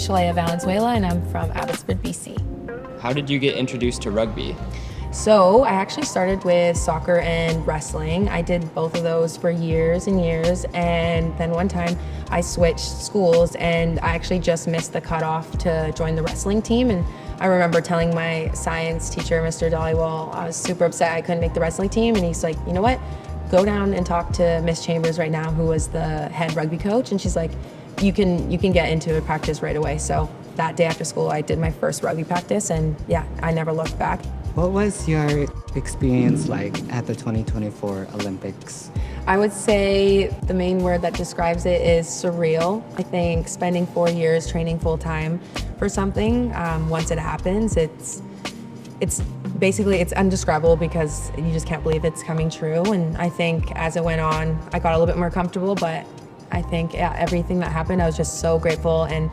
is Shalaya Velenzuela, and I'm from Abbotsford, BC. How did you get introduced to rugby? So I actually started with soccer and wrestling. I did both of those for years and years, and then one time I switched schools and I actually just missed the cutoff to join the wrestling team. And I remember telling my science teacher, Mr. Dollywall, I was super upset I couldn't make the wrestling team, and he's like, you know what? Go down and talk to Miss Chambers right now, who was the head rugby coach, and she's like, you can get into a practice right away. So that day after school, I did my first rugby practice, and yeah, I never looked back. What was your experience like at the 2024 Olympics? I would say the main word that describes it is surreal. I think spending 4 years training full time for something, once it happens, it's basically, it's indescribable because you just can't believe it's coming true. And I think as it went on, I got a little bit more comfortable, but I think everything that happened, I was just so grateful and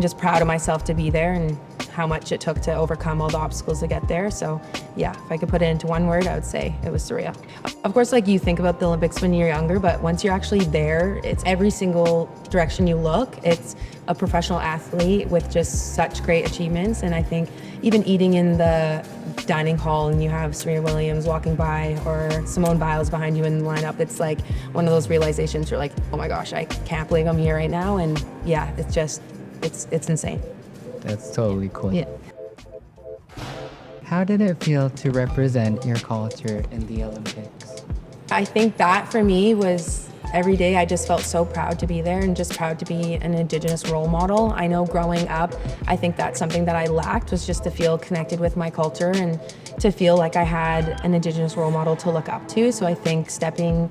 just proud of myself to be there and how much it took to overcome all the obstacles to get there. So yeah, if I could put it into one word, I would say it was surreal. Of course, like, you think about the Olympics when you're younger, but once you're actually there, it's every single direction you look. It's a professional athlete with just such great achievements. And I think even eating in the dining hall and you have Serena Williams walking by or Simone Biles behind you in the lineup, it's like one of those realizations. You're like, oh my gosh, I can't believe I'm here right now. And yeah, it's just, it's insane. That's totally cool. Yeah. How did it feel to represent your culture in the Olympics? I think that for me was every day I just felt so proud to be there and just proud to be an Indigenous role model. I know growing up, I think that's something that I lacked, was just to feel connected with my culture and to feel like I had an Indigenous role model to look up to. So I think stepping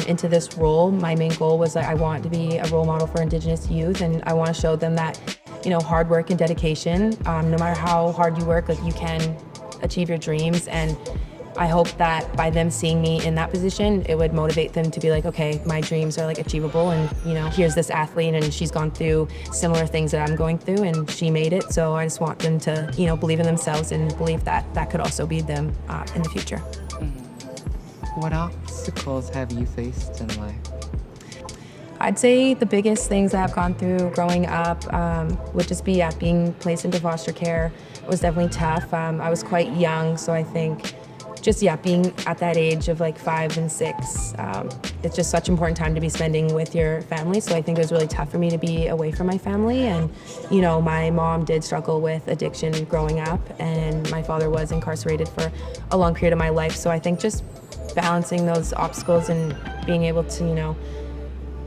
into this role, my main goal was that I want to be a role model for Indigenous youth, and I want to show them that, you know, hard work and dedication, no matter how hard you work, like, you can achieve your dreams. And I hope that by them seeing me in that position, it would motivate them to be like, okay, my dreams are like achievable, and you know, here's this athlete and she's gone through similar things that I'm going through and she made it. So I just want them to, you know, believe in themselves and believe that that could also be them in the future. What obstacles have you faced in life? I'd say the biggest things that I've gone through growing up would just be being placed into foster care. It was definitely tough. I was quite young, so I think just being at that age of like 5 and 6, it's just such an important time to be spending with your family. So I think it was really tough for me to be away from my family. And you know, my mom did struggle with addiction growing up, and my father was incarcerated for a long period of my life. So I think just balancing those obstacles and being able to, you know,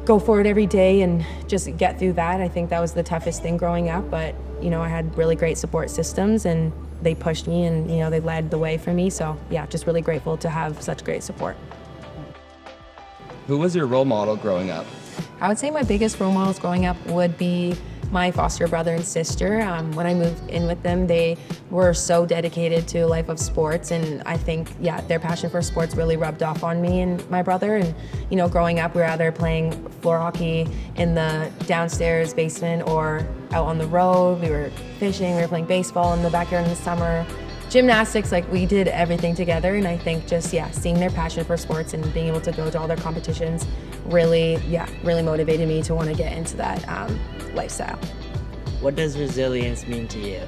go forward every day and just get through that. I think that was the toughest thing growing up, but you know, I had really great support systems and they pushed me and, you know, they led the way for me. So yeah, just really grateful to have such great support. Who was your role model growing up? I would say my biggest role models growing up would be my foster brother and sister. When I moved in with them, they were so dedicated to a life of sports, and I think, yeah, their passion for sports really rubbed off on me and my brother. And you know, growing up, we were either playing floor hockey in the downstairs basement or out on the road. We were fishing, we were playing baseball in the backyard in the summer, gymnastics, like we did everything together. And I think just, seeing their passion for sports and being able to go to all their competitions really motivated me to want to get into that lifestyle. What does resilience mean to you?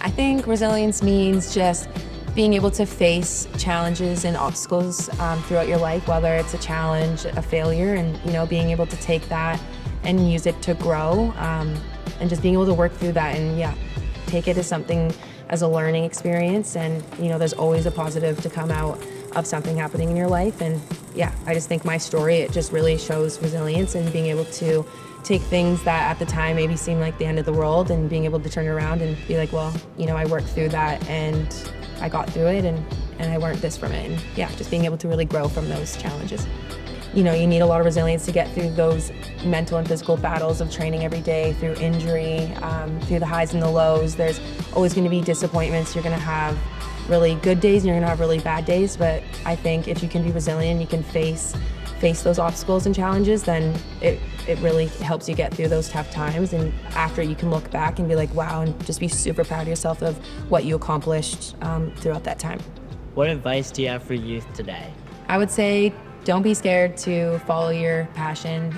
I think resilience means just being able to face challenges and obstacles throughout your life, whether it's a challenge, a failure, and you know, being able to take that and use it to grow, and just being able to work through that and take it as something, as a learning experience. And you know, there's always a positive to come out of something happening in your life. And I just think my story, it just really shows resilience and being able to take things that at the time maybe seemed like the end of the world and being able to turn it around and be like, well, you know, I worked through that and I got through it and I learned this from it. And just being able to really grow from those challenges. You know, you need a lot of resilience to get through those mental and physical battles of training every day, through injury, through the highs and the lows. There's always going to be disappointments. You're going to have really good days and you're going to have really bad days. But I think if you can be resilient, you can face those obstacles and challenges, then it really helps you get through those tough times. And after, you can look back and be like, wow, and just be super proud of yourself of what you accomplished throughout that time. What advice do you have for youth today? I would say don't be scared to follow your passion.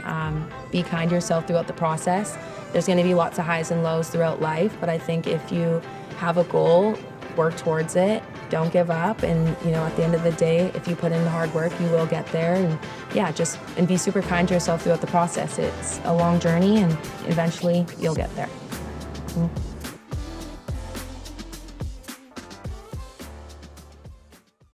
Be kind to yourself throughout the process. There's going to be lots of highs and lows throughout life, but I think if you have a goal, work towards it, don't give up, and at the end of the day, if you put in the hard work, you will get there. And and be super kind to yourself throughout the process. It's a long journey, and eventually you'll get there.